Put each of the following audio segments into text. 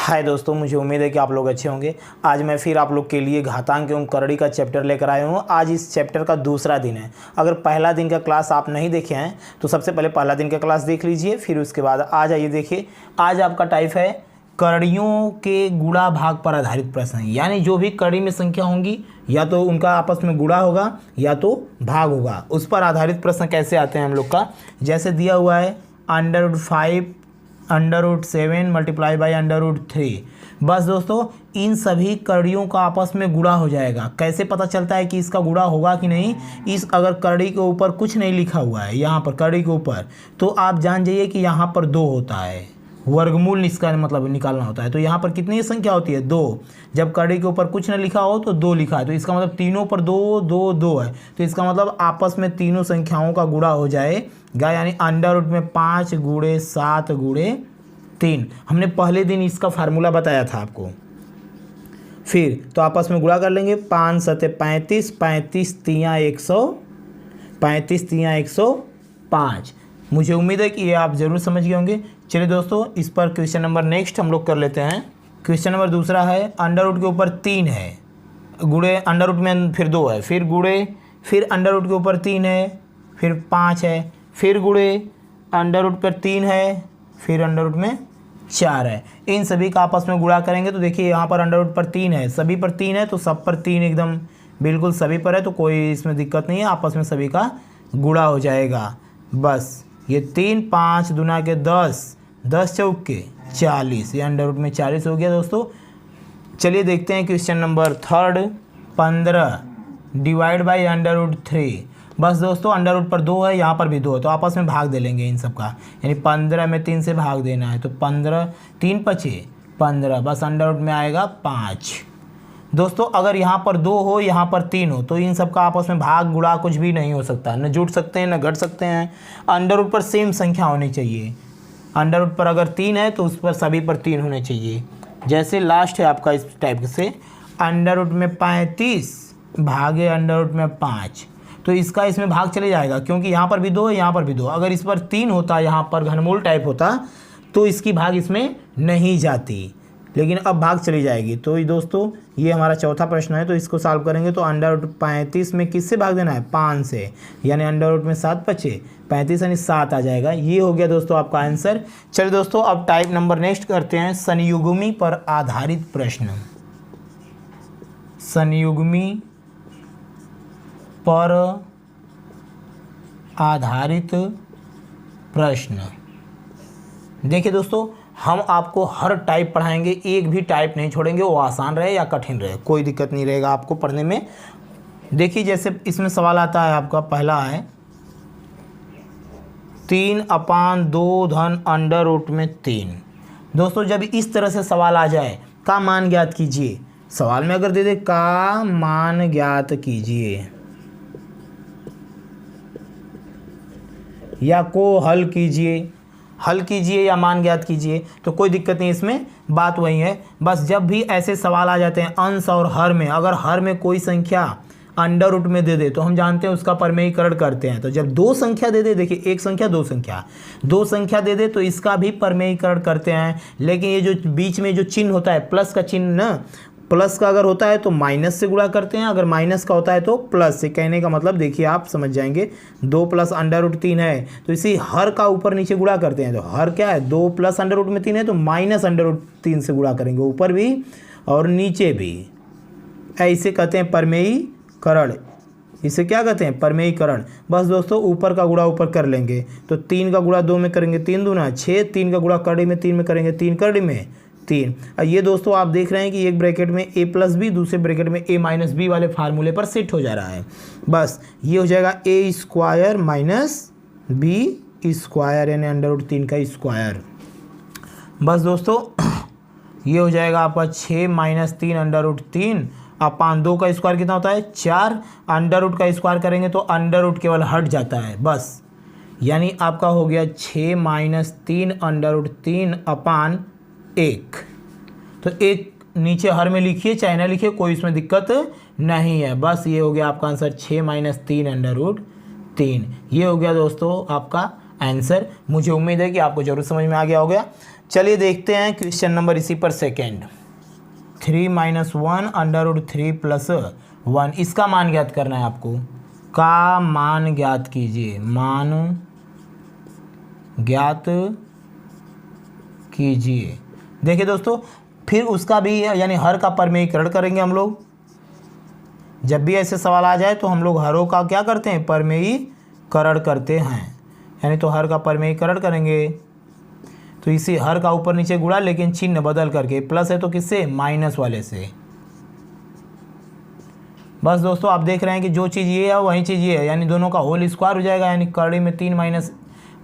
हाय दोस्तों, मुझे उम्मीद है कि आप लोग अच्छे होंगे। आज मैं फिर आप लोग के लिए घातांक एवं करड़ी का चैप्टर लेकर आया हूँ। आज इस चैप्टर का दूसरा दिन है। अगर पहला दिन का क्लास आप नहीं देखे हैं तो सबसे पहले पहला दिन का क्लास देख लीजिए, फिर उसके बाद आज आइए देखिए। आज आपका टाइप है कड़ियों के गुणा भाग पर आधारित प्रश्न, यानी जो भी कड़ी में संख्या होंगी या तो उनका आपस में गुणा होगा या तो भाग होगा, उस पर आधारित प्रश्न कैसे आते हैं हम लोग का। जैसे दिया हुआ है √5 √7 मल्टीप्लाई बाई √3। बस दोस्तों, इन सभी कड़ियों का आपस में गुणा हो जाएगा। कैसे पता चलता है कि इसका गुणा होगा कि नहीं? इस अगर कड़ी के ऊपर कुछ नहीं लिखा हुआ है, यहाँ पर कड़ी के ऊपर, तो आप जान जाइए कि यहाँ पर 2 होता है। वर्गमूल इसका मतलब निकालना होता है। तो यहाँ पर कितनी संख्या होती है? 2। जब कड़ी के ऊपर कुछ नहीं लिखा हो तो 2 लिखा है, तो इसका मतलब तीनों पर 2 2 2 है। तो इसका मतलब आपस में तीनों संख्याओं का गुणा हो जाएगा, यानी अंडर में 5 × 7 × 3। हमने पहले दिन इसका फार्मूला बताया था आपको। फिर तो आपस में गुणा कर लेंगे। 5 × 7 = 35, 35 × 3 = 100, 35 × 3 = 105। मुझे उम्मीद है कि ये आप ज़रूर समझ गए होंगे। चलिए दोस्तों, इस पर क्वेश्चन नंबर नेक्स्ट हम लोग कर लेते हैं। क्वेश्चन नंबर दूसरा है अंडर के ऊपर 3 है, गुणे अंडर में फिर 2 है, फिर गुणे, फिर अंडर के ऊपर 3 है, फिर 5 है, फिर गुणे अंडर पर 3 है, फिर अंडर में 4 है। इन सभी का आपस में गुणा करेंगे तो देखिए यहाँ पर अंडर पर 3 है, सभी पर 3 है, तो सब पर 3 एकदम बिल्कुल सभी पर है, तो कोई इसमें दिक्कत नहीं है। आपस में सभी का गुणा हो जाएगा। बस ये 3 5 दूना के 10, 10 चौक के 40, ये अंडर में 40 हो गया दोस्तों। चलिए देखते हैं question number third. 15 divide by √3। बस दोस्तों, अंडर पर 2 है, यहाँ पर भी 2 है, तो आपस में भाग दे लेंगे इन सब का, यानी 15 में 3 से भाग देना है। तो 15 3 × 5 = 15, बस अंडर में आएगा 5। दोस्तों, अगर यहाँ पर 2 हो, यहाँ पर 3 हो, तो इन सब का आपस में भाग गुणा कुछ भी नहीं हो सकता, न जुड़ सकते हैं न घट सकते हैं। अंडर पर सेम संख्या होनी चाहिए। अंडर पर अगर 3 है तो उस पर सभी पर 3 होने चाहिए। जैसे लास्ट है आपका इस टाइप से अंडर में 35 भागे अंडर में 5, तो इसका इसमें भाग चले जाएगा, क्योंकि यहाँ पर भी 2 है, यहाँ पर भी 2। अगर इस पर 3 होता, यहाँ पर घनमूल टाइप होता, तो इसकी भाग इसमें नहीं जाती, लेकिन अब भाग चली जाएगी। तो दोस्तों, ये हमारा चौथा प्रश्न है, तो इसको सॉल्व करेंगे तो अंडर 35 में किससे भाग देना है? 5 से, यानी अंडर में 7 × 5 = 35, यानी 7 आ जाएगा। ये हो गया दोस्तों आपका आंसर। चलिए दोस्तों, अब टाइप नंबर नेक्स्ट करते हैं, संयुग्मी पर आधारित प्रश्न। संयुग्मी पर आधारित प्रश्न। देखिए दोस्तों, हम आपको हर टाइप पढ़ाएंगे, एक भी टाइप नहीं छोड़ेंगे, वो आसान रहे या कठिन रहे, कोई दिक्कत नहीं रहेगा आपको पढ़ने में। देखिए जैसे इसमें सवाल आता है आपका, पहला है 3/2 धन अंडर में 3। दोस्तों, जब इस तरह से सवाल आ जाए, का मान ज्ञात कीजिए, सवाल में अगर दे दे का मान ज्ञात कीजिए या को हल कीजिए या मान ज्ञात कीजिए, तो कोई दिक्कत नहीं, इसमें बात वही है। बस जब भी ऐसे सवाल आ जाते हैं अंश और हर में, अगर हर में कोई संख्या अंडर में दे दे तो हम जानते हैं उसका परमेयीकरण करते हैं। तो जब 2 संख्या दे दे, देखिए एक संख्या 2 संख्या, 2 संख्या दे दे तो इसका भी परमेयीकरण करते हैं। लेकिन ये जो बीच में जो चिन्ह होता है, प्लस का चिन्ह ना, प्लस का अगर होता है तो माइनस से गुणा करते हैं, अगर माइनस का होता है तो प्लस से। कहने का मतलब देखिए आप समझ जाएंगे, 2 + अंडर√3 है, तो इसी हर का ऊपर नीचे गुणा करते हैं। तो हर क्या है? 2 + अंडर√3 है, तो माइनस अंडर√3 से गुणा करेंगे, ऊपर भी और नीचे भी। ऐसे कहते हैं परमेयीकरण। इसे क्या कहते हैं? परमेयीकरण। बस दोस्तों, ऊपर का गुणा ऊपर कर लेंगे, तो 3 का गुणा 2 में करेंगे, 3 दूना 6, 3 का गुणा कड़ी में 3 में करेंगे, 3 कड़ी में 3। ये दोस्तों आप देख रहे हैं कि एक ब्रैकेट में a + b, दूसरे ब्रैकेट में a - b वाले फार्मूले पर सेट हो जा रहा है। बस ये हो जाएगा a² - b², यानी अंडर√3 का स्क्वायर। बस दोस्तों, ये हो जाएगा आपका 6 - 3 अंडर√3 / 2 का स्क्वायर कितना होता है? 4। अंडर रूट का स्क्वायर करेंगे तो अंडर रूट केवल हट जाता है, बस, यानी आपका हो गया 6 - 3 अंडर√3 / 1। तो एक नीचे हर में लिखिए, चाहे ना लिखिए, कोई इसमें दिक्कत नहीं है। बस ये हो गया आपका आंसर, 6 - 3 अंडर√3। ये हो गया दोस्तों आपका आंसर। मुझे उम्मीद है कि आपको जरूर समझ में आ गया होगा। चलिए देखते हैं क्वेश्चन नंबर इसी पर सेकेंड। 3 - 1 √3 + 1, इसका मान ज्ञात करना है आपको। का मान ज्ञात कीजिए, मान ज्ञात कीजिए। देखिए दोस्तों, फिर उसका भी यानी हर का परमेयीकरण करेंगे हम लोग। जब भी ऐसे सवाल आ जाए तो हम लोग हरों का क्या करते हैं, परमेयीकरण करते हैं, यानी तो हर का परमेयीकरण करेंगे। तो इसी हर का ऊपर नीचे गुणा, लेकिन चिन्ह बदल करके, प्लस है तो किससे, माइनस वाले से। बस दोस्तों आप देख रहे हैं कि जो चीज़ ये है वही चीज़ ये है, यानी दोनों का होल स्क्वायर हो जाएगा, यानी करड़ी में 3 -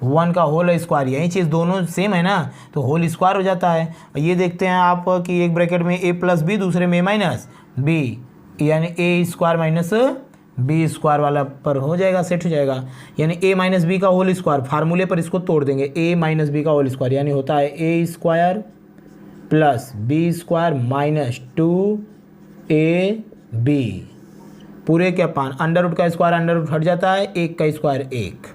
1 का होल स्क्वायर, यही चीज़ दोनों सेम है ना, तो होल स्क्वायर हो जाता है। ये देखते हैं आप कि एक ब्रैकेट में a + b, दूसरे में -b, यानी a² - b² वाला पर हो जाएगा, सेट हो जाएगा, यानी a - b का होल स्क्वायर, फार्मूले पर इसको तोड़ देंगे, a - b का होल स्क्वायर, यानी होता है a² + b² -2ab, पूरे के अपान अंडर रूट का स्क्वायर अंडर रूट हट जाता है, 1 का स्क्वायर 1।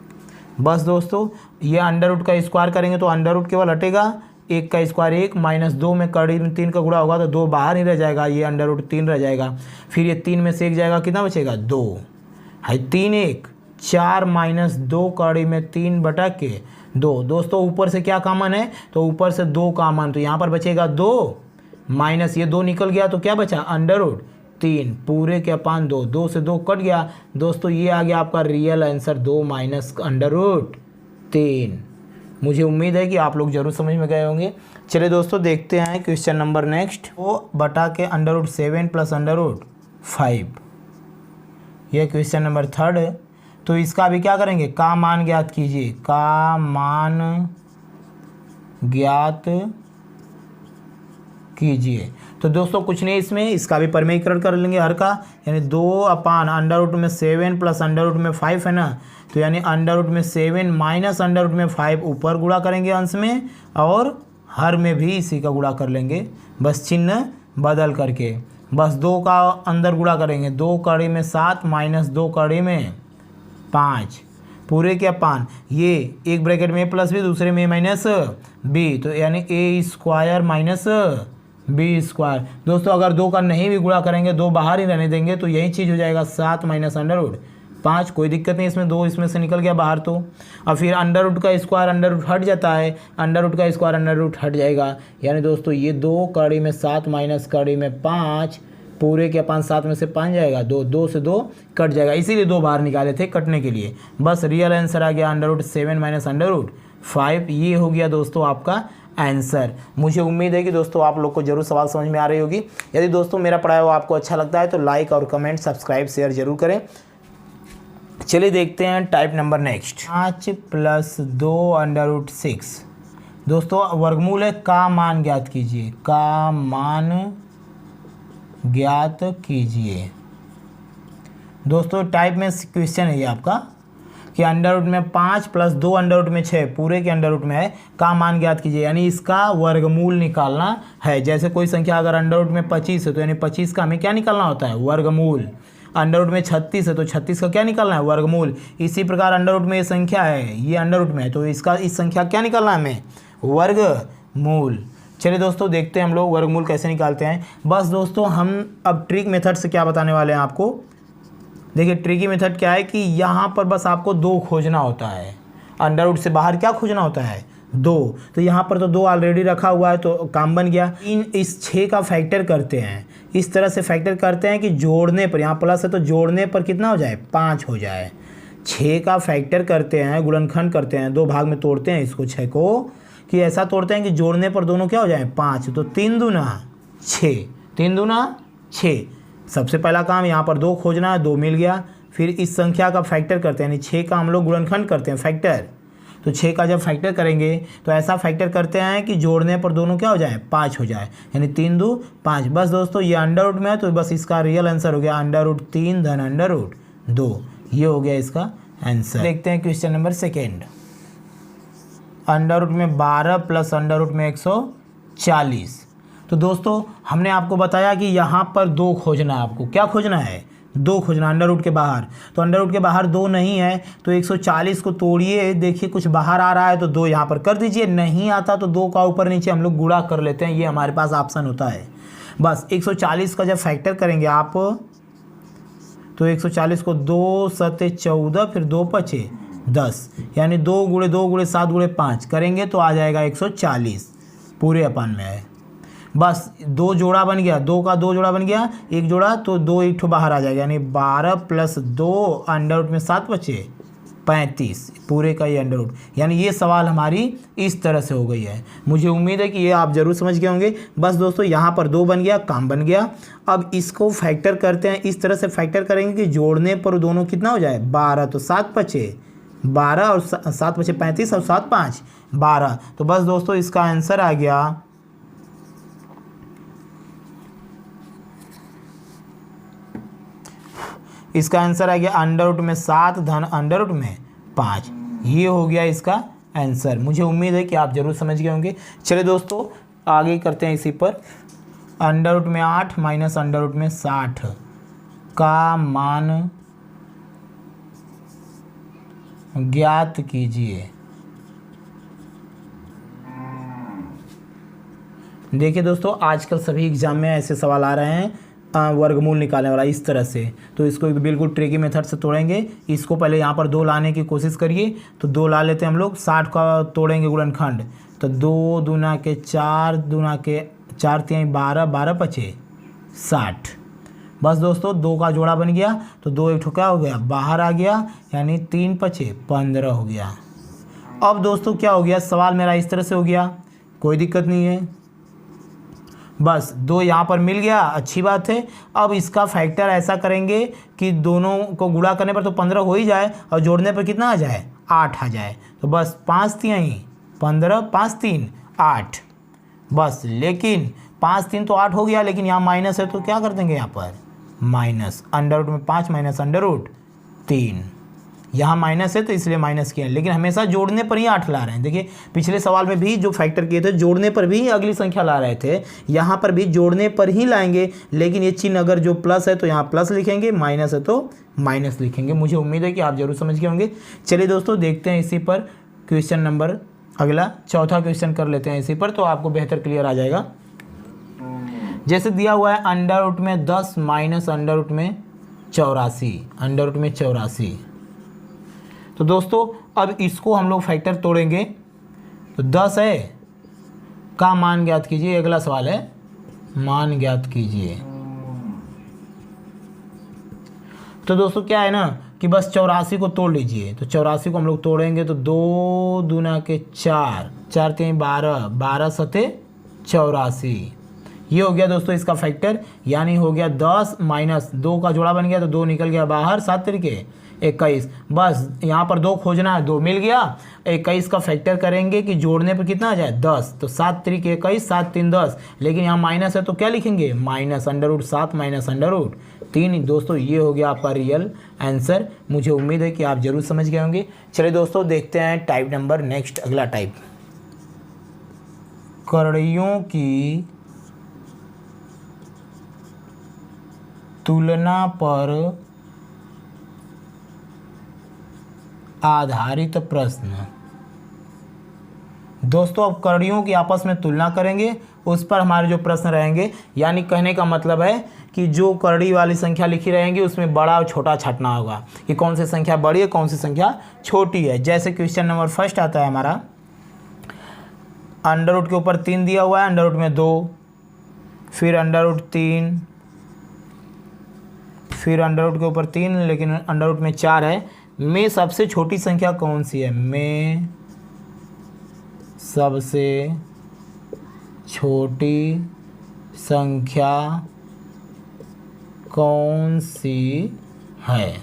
बस दोस्तों ये अंडर रूट का स्क्वायर करेंगे तो अंडर रूट केवल हटेगा, 1 का स्क्वायर 1, -2 में करड़ी में 3 का गुणा होगा तो 2 बाहर ही रह जाएगा, ये अंडर रूट 3 रह जाएगा। फिर ये 3 में से 1 जाएगा, कितना बचेगा, 2 है, 3 1 4 -2 करड़ी में 3/2। दोस्तों ऊपर से क्या कॉमन है, तो ऊपर से 2 कॉमन, तो यहाँ पर बचेगा 2 माइनस ये 2 निकल गया तो क्या बचा, अंडर रूट 3 पूरे के अपान 2, 2 से 2 कट गया। दोस्तों ये आ गया आपका real answer, 2 minus under root 3। मुझे उम्मीद है कि आप लोग जरूर समझ में गए होंगे। चलिए दोस्तों देखते हैं क्वेश्चन नंबर नेक्स्ट। वो बटा के अंडर रूट 7 + अंडर रूट 5, यह क्वेश्चन नंबर थर्ड है। तो इसका भी क्या करेंगे, का मान ज्ञात कीजिए, का मान ज्ञात कीजिए। तो दोस्तों कुछ नहीं, इसमें इसका भी परमेयीकरण कर लेंगे हर का, यानी 2 अपान अंडर रूट में 7 + अंडर रूट में 5 है ना, तो यानी अंडर रूट में 7 माइनस अंडर रूट में 5 ऊपर गुणा करेंगे अंश में, और हर में भी इसी का गुणा कर लेंगे, बस चिन्ह बदल करके। बस 2 का अंदर गुणा करेंगे, 2 कड़ी में 7 माइनस 2 कड़ी में 5 पूरे के अपान, ये एक ब्रैकेट में +b दूसरे में -b, तो यानी a² - b²। दोस्तों अगर 2 का नहीं भी गुणा करेंगे, 2 बाहर ही रहने देंगे, तो यही चीज़ हो जाएगा 7 माइनस अंडर रूट 5, कोई दिक्कत नहीं इसमें, 2 इसमें से निकल गया बाहर तो। और फिर अंडर रूट का स्क्वायर अंडर रूट हट जाता है, अंडर रूट का स्क्वायर अंडर रूट हट जाएगा, यानी दोस्तों ये 2 कड़ी में 7 माइनस कड़ी में 5 पूरे के अपान 7 में से 5 जाएगा, 2 से 2 कट जाएगा, इसीलिए 2 बाहर निकाले थे कटने के लिए। बस रियल आंसर आ गया under root 7 minus under root 5, ये हो गया दोस्तों आपका आंसर। मुझे उम्मीद है कि दोस्तों आप लोग को जरूर सवाल समझ में आ रही होगी। यदि दोस्तों मेरा पढ़ाया हुआ आपको अच्छा लगता है तो लाइक और कमेंट, सब्सक्राइब, शेयर जरूर करें। चलिए देखते हैं type number next. 5 + 2 under root 6। दोस्तों वर्गमूल है, का मान ज्ञात कीजिए, का मान ज्ञात कीजिए। दोस्तों टाइप में क्वेश्चन है ये आपका कि अंडर रूट में 5 + 2 अंडर रूट में 6 पूरे के अंडर रूट में है, का मान ज्ञात कीजिए, यानी इसका वर्गमूल निकालना है। जैसे कोई संख्या अगर अंडर रूट में 25 है तो यानी 25 का हमें क्या निकालना होता है, वर्गमूल। अंडर रूट में 36 है तो 36 का क्या निकालना है, वर्गमूल। इसी प्रकार अंडर रूट में ये संख्या है, ये अंडर रूट में है, तो इसका इस संख्या क्या निकालना है हमें, वर्गमूल। चलिए दोस्तों देखते हैं हम लोग वर्गमूल कैसे निकालते हैं। बस दोस्तों हम अब ट्रिक मेथड से क्या बताने वाले हैं आपको। देखिए ट्रिकी मेथड क्या है कि यहाँ पर बस आपको 2 खोजना होता है, अंडर रूट से बाहर क्या खोजना होता है, 2। तो यहाँ पर तो 2 ऑलरेडी रखा हुआ है तो काम बन गया। इस 6 का फैक्टर करते हैं, इस तरह से फैक्टर करते हैं कि जोड़ने पर, यहाँ प्लस है तो जोड़ने पर कितना हो जाए, 5 हो जाए। 6 का फैक्टर करते हैं, गुणनखंड करते हैं, 2 भाग में तोड़ते हैं इसको 6 को, कि ऐसा तोड़ते हैं कि जोड़ने पर दोनों क्या हो जाए, 5। तो 3 दूना 6, 3 दूना 6। सबसे पहला काम यहाँ पर 2 खोजना है, 2 मिल गया। फिर इस संख्या का फैक्टर करते हैं, यानी 6 का हम लोग गुणनखंड करते हैं, फैक्टर। तो 6 का जब फैक्टर करेंगे तो ऐसा फैक्टर करते हैं कि जोड़ने पर दोनों क्या हो जाए, 5 हो जाए, यानी 3 2 5। बस दोस्तों ये अंडर रूट में है तो बस इसका रियल आंसर हो गया अंडर रूट 3 धन अंडर रूट 2, ये हो गया इसका आंसर। देखते हैं question number second. Under root में 12 + अंडर रूट में 140। तो दोस्तों हमने आपको बताया कि यहाँ पर 2 खोजना है, आपको क्या खोजना है, 2 खोजना अंडर रूट के बाहर। तो अंडर रूट के बाहर 2 नहीं है तो 140 को तोड़िए, देखिए कुछ बाहर आ रहा है तो 2 यहाँ पर कर दीजिए, नहीं आता तो 2 का ऊपर नीचे हम लोग गुणा कर लेते हैं, ये हमारे पास ऑप्शन होता है। बस 140 का जब फैक्टर करेंगे आप तो 140 को 2 सते 14 फिर 2 पचे 10, यानी 2 गुणे 2 गुणे 7 गुणे 5 करेंगे तो आ जाएगा 140 पूरे अपन में है। बस 2 जोड़ा बन गया, 2 का 2 जोड़ा बन गया, 1 जोड़ा तो 2 एक ठो बाहर आ जाएगा, यानी 12 + 2 अंडर रूट में 7 बचे 35 पूरे का ये अंडर रूट। यानी ये सवाल हमारी इस तरह से हो गई है। मुझे उम्मीद है कि ये आप ज़रूर समझ गए होंगे। बस दोस्तों यहाँ पर 2 बन गया, काम बन गया। अब इसको फैक्टर करते हैं, इस तरह से फैक्टर करेंगे कि जोड़ने पर दोनों कितना हो जाए 12, तो 7 बचे 12 और 7 बचे 35 और 7 5 12। तो बस दोस्तों इसका आंसर आ गया अंडर रूट में 7 धन अंडर रूट में 5। ये हो गया इसका आंसर। मुझे उम्मीद है कि आप ज़रूर समझ गए होंगे। चलिए दोस्तों आगे करते हैं इसी पर। अंडर रूट में 8 माइनस अंडर रूट में 60 का मान ज्ञात कीजिए। देखिए दोस्तों आजकल सभी एग्जाम में ऐसे सवाल आ रहे हैं वर्गमूल निकालने वाला इस तरह से, तो इसको बिल्कुल ट्रिकी मेथड से तोड़ेंगे। इसको पहले यहाँ पर 2 लाने की कोशिश करिए, तो 2 ला लेते हैं हम लोग। 60 का तोड़ेंगे गुणनखंड, तो 2 दूना के 4 दूना के 4 3 12 12 पचे 60। बस दोस्तों 2 का जोड़ा बन गया, तो 2 एक ठो क्या हो गया बाहर आ गया, यानी 3 पचे 15 हो गया। अब दोस्तों क्या हो गया, सवाल मेरा इस तरह से हो गया, कोई दिक्कत नहीं है। बस 2 यहाँ पर मिल गया, अच्छी बात है। अब इसका फैक्टर ऐसा करेंगे कि दोनों को गुणा करने पर तो 15 हो ही जाए और जोड़ने पर कितना आ जाए 8 आ जाए। तो बस 5 3 15 5 3 8। बस लेकिन 5 3 तो 8 हो गया, लेकिन यहाँ माइनस है तो क्या कर देंगे यहाँ पर माइनस अंडर रूट में 5 माइनस अंडर रूट 3। यहाँ माइनस है तो इसलिए माइनस किया, लेकिन हमेशा जोड़ने पर ही 8 ला रहे हैं। देखिए पिछले सवाल में भी जो फैक्टर किए थे जोड़ने पर भी अगली संख्या ला रहे थे, यहाँ पर भी जोड़ने पर ही लाएंगे, लेकिन ये चिन्ह अगर जो प्लस है तो यहाँ प्लस लिखेंगे, माइनस है तो माइनस लिखेंगे। मुझे उम्मीद है कि आप जरूर समझ गए होंगे। चलिए दोस्तों देखते हैं इसी पर क्वेश्चन नंबर अगला चौथा क्वेश्चन कर लेते हैं इसी पर, तो आपको बेहतर क्लियर आ जाएगा। जैसे दिया हुआ है अंडर रूट में 10 माइनस अंडर रूट में 84, अंडर रूट में 84। तो दोस्तों अब इसको हम लोग फैक्टर तोड़ेंगे, तो 10 है का मान ज्ञात कीजिए। अगला सवाल है मान ज्ञात कीजिए। तो दोस्तों क्या है ना कि बस 84 को तोड़ लीजिए। तो 84 को हम लोग तोड़ेंगे तो 2 दूना के 4 4 3 12 12 सते 84। ये हो गया दोस्तों इसका फैक्टर, यानी हो गया 10 माइनस 2 का जोड़ा बन गया तो 2 निकल गया बाहर, 7 तरीके 21। बस यहाँ पर 2 खोजना है, 2 मिल गया। 21 का फैक्टर करेंगे कि जोड़ने पर कितना आ जाए 10, तो 7 तरीके 21 7 3 10, लेकिन यहाँ माइनस है तो क्या लिखेंगे minus under root 7 minus under root 3। दोस्तों ये हो गया आपका रियल आंसर। मुझे उम्मीद है कि आप जरूर समझ गए होंगे। चलिए दोस्तों देखते हैं टाइप नंबर नेक्स्ट, अगला टाइप कड़ियों की तुलना पर आधारित प्रश्न। दोस्तों अब कड़ियों की आपस में तुलना करेंगे, उस पर हमारे जो प्रश्न रहेंगे, यानी कहने का मतलब है कि जो कड़ी वाली संख्या लिखी रहेंगी उसमें बड़ा और छोटा छांटना होगा कि कौन सी संख्या बड़ी है कौन सी संख्या छोटी है। जैसे क्वेश्चन नंबर फर्स्ट आता है हमारा, अंडर रूट के ऊपर 3 दिया हुआ है, अंडर रूट में 2, फिर अंडर रूट 3, फिर अंडर रूट के ऊपर 3, लेकिन अंडर रूट में 4 है। में सबसे छोटी संख्या कौन सी है, में सबसे छोटी संख्या कौन सी है।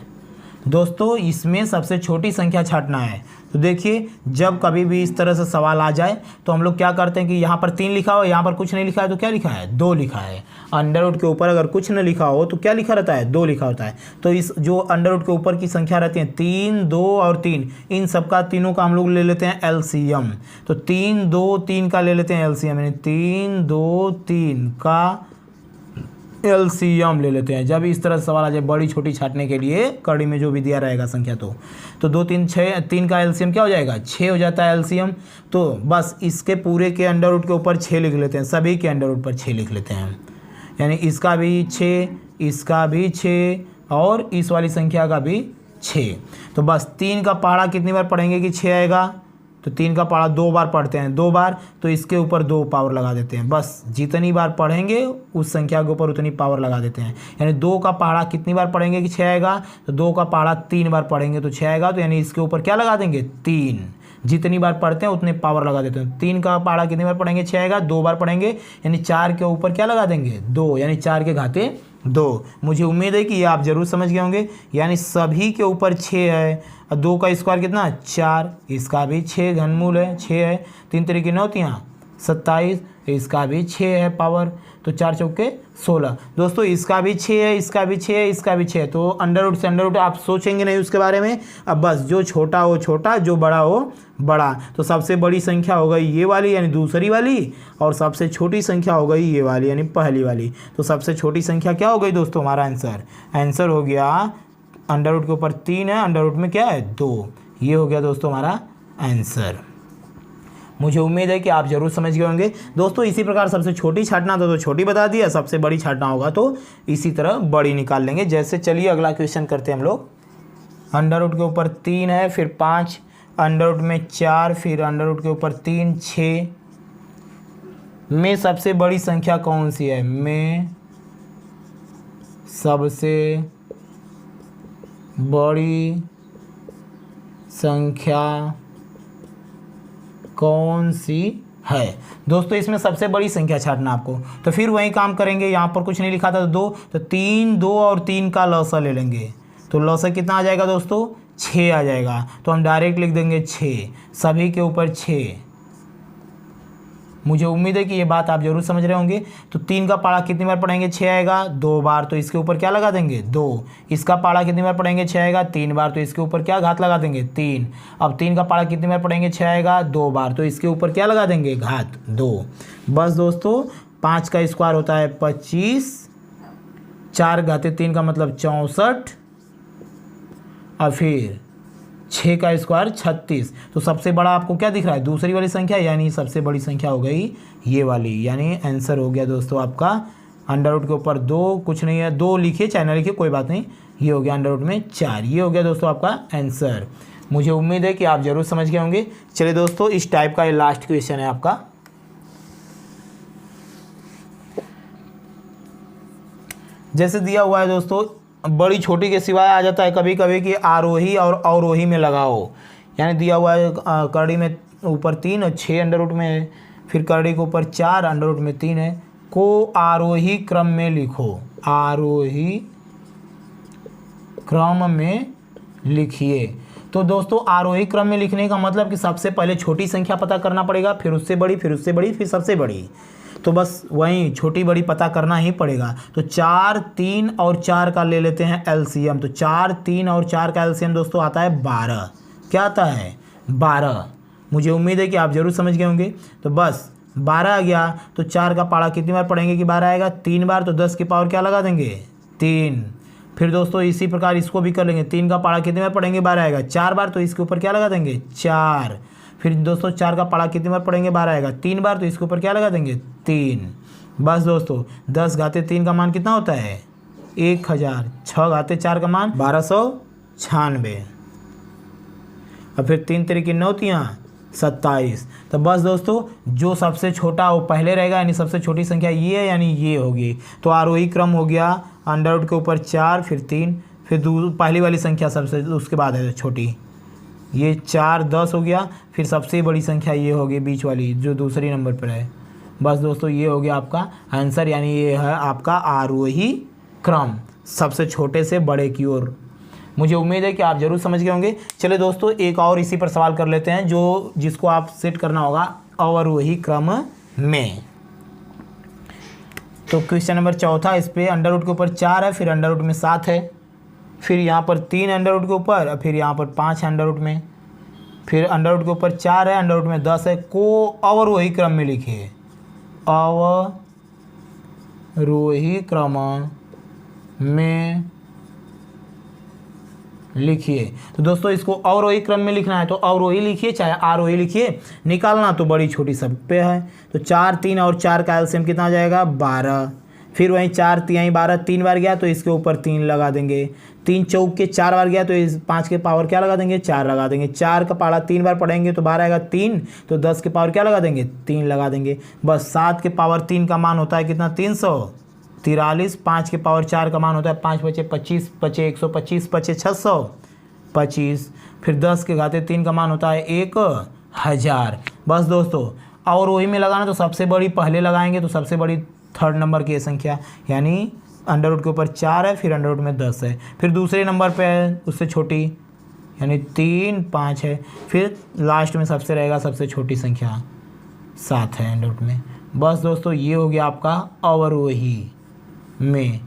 दोस्तों इसमें सबसे छोटी संख्या छांटना है। तो देखिए जब कभी भी इस तरह से सवाल आ जाए तो हम लोग क्या करते हैं कि यहाँ पर 3 लिखा हो, यहाँ पर कुछ नहीं लिखा है तो क्या लिखा है 2 लिखा है। अंडर रूट के ऊपर अगर कुछ न लिखा हो तो क्या लिखा रहता है 2 लिखा होता है। तो इस जो अंडर रूट के ऊपर की संख्या रहती है 3 2 और 3, इन सबका तीनों का हम लोग ले लेते हैं एलसीएम। तो 3 2 3 का ले लेते हैं एलसीएम, यानी 3 2 3 का एलसीएम ले लेते हैं। जब इस तरह से सवाल आ जाए बड़ी छोटी छांटने के लिए कड़ी में जो भी दिया रहेगा संख्या तो 2 3 6, 3 का एलसीएम क्या हो जाएगा 6 हो जाता है एलसीएम। तो बस इसके पूरे के अंडर रूट के ऊपर 6 लिख लेते हैं, सभी के अंडर रूट पर 6 लिख लेते हैं। यानी इसका भी 6, इसका भी 6 और इस वाली संख्या का भी 6। तो बस 3 का पहाड़ा कितनी बार पढ़ेंगे कि 6 आएगा, तो 3 का पहाड़ा 2 बार पढ़ते हैं, 2 बार, तो इसके ऊपर 2 पावर लगा देते हैं। बस जितनी बार पढ़ेंगे उस संख्या के ऊपर उतनी पावर लगा देते हैं। यानी 2 का पहाड़ा कितनी बार पढ़ेंगे कि 6 आएगा, तो 2 का पहाड़ा 3 बार पढ़ेंगे तो 6 आएगा। तो यानी इसके ऊपर क्या लगा देंगे 3, जितनी बार पढ़ते हैं उतने पावर लगा देते हैं। 3 का पहाड़ा कितनी बार पढ़ेंगे 6 आएगा, 2 बार पढ़ेंगे, यानी 4 के ऊपर क्या लगा देंगे 2, यानी 4 के घाते 2। मुझे उम्मीद है कि ये आप ज़रूर समझ गए होंगे। यानी सभी के ऊपर 6 है, 2 का स्क्वायर कितना 4, इसका भी 6 घनमूल है 6 है, 3 तरीके 9 तियाँ 27, इसका भी 6 है पावर, तो 4 चौके 16। दोस्तों इसका भी 6 है, इसका भी 6 है, इसका भी 6 है। तो अंडर रूट से अंडर रूट आप सोचेंगे नहीं उसके बारे में। अब बस जो छोटा हो छोटा, जो बड़ा हो बड़ा। तो सबसे बड़ी संख्या हो गई ये वाली यानी दूसरी वाली, और सबसे छोटी संख्या हो गई ये वाली यानी पहली वाली। तो सबसे छोटी संख्या क्या हो गई दोस्तों, हमारा आंसर हो गया अंडर रूट के ऊपर 3 है, अंडर रूट में क्या है 2। ये हो गया दोस्तों हमारा आंसर। मुझे उम्मीद है कि आप जरूर समझ गए होंगे दोस्तों। इसी प्रकार सबसे छोटी छांटना तो छोटी बता दिया, सबसे बड़ी छांटना होगा तो इसी तरह बड़ी निकाल लेंगे। जैसे चलिए अगला क्वेश्चन करते हैं हम लोग। अंडर रूट के ऊपर 3 है, फिर 5, अंडर रूट में 4, फिर अंडर रूट के ऊपर 3 6 में सबसे बड़ी संख्या कौन सी है, में सबसे बड़ी संख्या कौन सी है। दोस्तों इसमें सबसे बड़ी संख्या छांटना आपको, तो फिर वही काम करेंगे। यहाँ पर कुछ नहीं लिखा था तो 2, तो 3 2 और 3 का लौसा ले लेंगे, तो लौसा कितना आ जाएगा दोस्तों 6 आ जाएगा। तो हम डायरेक्ट लिख देंगे 6, सभी के ऊपर 6। मुझे उम्मीद है कि ये बात आप जरूर समझ रहे होंगे। तो 3 का पारा कितनी बार पढ़ेंगे 6 आएगा 2 बार, तो इसके ऊपर क्या लगा देंगे 2। इसका पारा कितनी बार पढ़ेंगे 6 आएगा 3 बार, तो इसके ऊपर क्या घात लगा देंगे 3। अब 3 का पारा कितनी बार पढ़ेंगे 6 आएगा 2 बार, तो इसके ऊपर क्या लगा देंगे घात 2। बस दोस्तों 5 का स्क्वायर होता है 25, 4 घाते 3 का मतलब 64, और फिर 6 का स्क्वायर 36। तो सबसे बड़ा आपको क्या दिख रहा है दूसरी वाली संख्या, यानी सबसे बड़ी संख्या हो गई ये वाली। यानी आंसर हो गया दोस्तों आपका अंडर रूट के ऊपर 2, कुछ नहीं है 2 लिखिए चाहे ना लिखिए कोई बात नहीं, ये हो गया अंडर रूट में 4। ये हो गया दोस्तों आपका आंसर। मुझे उम्मीद है कि आप जरूर समझ गए होंगे। चलिए दोस्तों इस टाइप का ये लास्ट क्वेश्चन है आपका। जैसे दिया हुआ है दोस्तों, बड़ी छोटी के सिवाय आ जाता है कभी कभी कि आरोही और अवरोही में लगाओ। यानी दिया हुआ है करड़ी में ऊपर 3 और 6 अंडर रूट में है, फिर करड़ी के ऊपर 4 अंडर रूट में 3 है, को आरोही क्रम में लिखो, आरोही क्रम में लिखिए। तो दोस्तों आरोही क्रम में लिखने का मतलब कि सबसे पहले छोटी संख्या पता करना पड़ेगा, फिर उससे बड़ी, फिर उससे बड़ी, फिर सबसे बड़ी। तो बस वहीं छोटी बड़ी पता करना ही पड़ेगा। तो 4 3 और 4 का ले लेते हैं एलसीएम। तो 4 3 और 4 का एलसीएम दोस्तों आता है 12। क्या आता है 12। मुझे उम्मीद है कि आप जरूर समझ गए होंगे। तो बस 12 आ गया, तो 4 का पारा कितनी बार पढ़ेंगे कि 12 आएगा 3 बार, तो 10 की पावर क्या लगा देंगे 3। फिर दोस्तों इसी प्रकार इसको भी कर लेंगे, 3 का पारा कितनी बार पढ़ेंगे 12 आएगा 4 बार, तो इसके ऊपर क्या लगा देंगे 4। फिर दोस्तों 4 का पारा कितनी बार पढ़ेंगे 12 आएगा 3 बार, तो इसके ऊपर क्या लगा देंगे 3। बस दोस्तों 10 घाते 3 का मान कितना होता है 1000, 6 घाते 4 का मान 1296, और फिर 3 तरीके 9 तियाँ 27। तो बस दोस्तों जो सबसे छोटा वो पहले रहेगा, यानी सबसे छोटी संख्या ये है, यानी ये होगी। तो आरोही क्रम हो गया अंडर रूट के ऊपर 4 फिर 3, फिर पहली वाली संख्या सबसे उसके बाद है छोटी, ये 4 10 हो गया, फिर सबसे बड़ी संख्या ये होगी बीच वाली जो दूसरी नंबर पर है। बस दोस्तों ये हो गया आपका आंसर, यानी ये है आपका आरोही क्रम सबसे छोटे से बड़े की ओर। मुझे उम्मीद है कि आप जरूर समझ गए होंगे। चलिए दोस्तों एक और इसी पर सवाल कर लेते हैं जो जिसको आप सेट करना होगा अवरोही क्रम में। तो क्वेश्चन नंबर 4 इस पर अंडर रूट के ऊपर 4 है, फिर अंडर रूट में 7 है, फिर यहाँ पर 3 अंडर रूट के ऊपर, और फिर यहाँ पर 5 अंडर रूट में, फिर अंडर रूट के ऊपर 4 है, अंडर रूट में 10 है, को अवरोही क्रम में लिखिए, अवरोही क्रम में लिखिए। तो दोस्तों इसको अवरोही क्रम में लिखना है तो अवरोही लिखिए चाहे आरोही लिखिए, निकालना तो बड़ी छोटी सब पे है। तो 4 3 और 4 का एलसीएम कितना आ जाएगा 12। फिर वहीं 4 3 12 3 बार गया तो इसके ऊपर 3 लगा देंगे। 3 चौक के 4 बार गया तो इस 5 के पावर क्या लगा देंगे 4 लगा देंगे। 4 का पारा 3 बार पढ़ेंगे तो 12 आएगा 3, तो 10 के पावर क्या लगा देंगे 3 लगा देंगे। बस 7 के पावर 3 का मान होता है कितना 343। 5 के पावर 4 का मान होता है 5 बचे 25, बचे 125, बचे 625। फिर 10 के घाते 3 का मान होता है 1000। बस दोस्तों अवरोही में लगाना तो सबसे बड़ी पहले लगाएंगे तो सबसे बड़ी 3rd नंबर की संख्या, यानी अंडर रूट के ऊपर 4 है, फिर अंडर रूट में 10 है। फिर दूसरे नंबर पे है उससे छोटी, यानी 3 5 है। फिर लास्ट में सबसे रहेगा सबसे छोटी संख्या 7 है अंडर रूट में। बस दोस्तों ये हो गया आपका अवरोही में।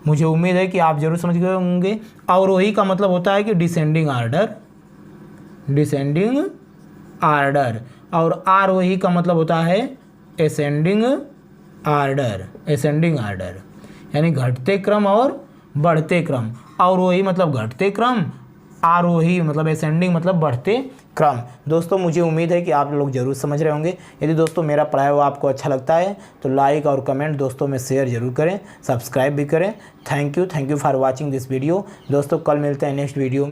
मुझे उम्मीद है कि आप जरूर समझ गए होंगे। अवरोही का मतलब होता है कि डिसेंडिंग आर्डर, और आरोही का मतलब होता है असेंडिंग आर्डर, यानी घटते क्रम और बढ़ते क्रम। अवरोही मतलब घटते क्रम, आरोही मतलब असेंडिंग मतलब बढ़ते क्रम। दोस्तों मुझे उम्मीद है कि आप लोग जरूर समझ रहे होंगे। यदि दोस्तों मेरा पढ़ाया हुआ आपको अच्छा लगता है तो लाइक और कमेंट दोस्तों में शेयर जरूर करें, सब्सक्राइब भी करें। Thank you for watching this video. दोस्तों कल मिलते हैं नेक्स्ट वीडियो।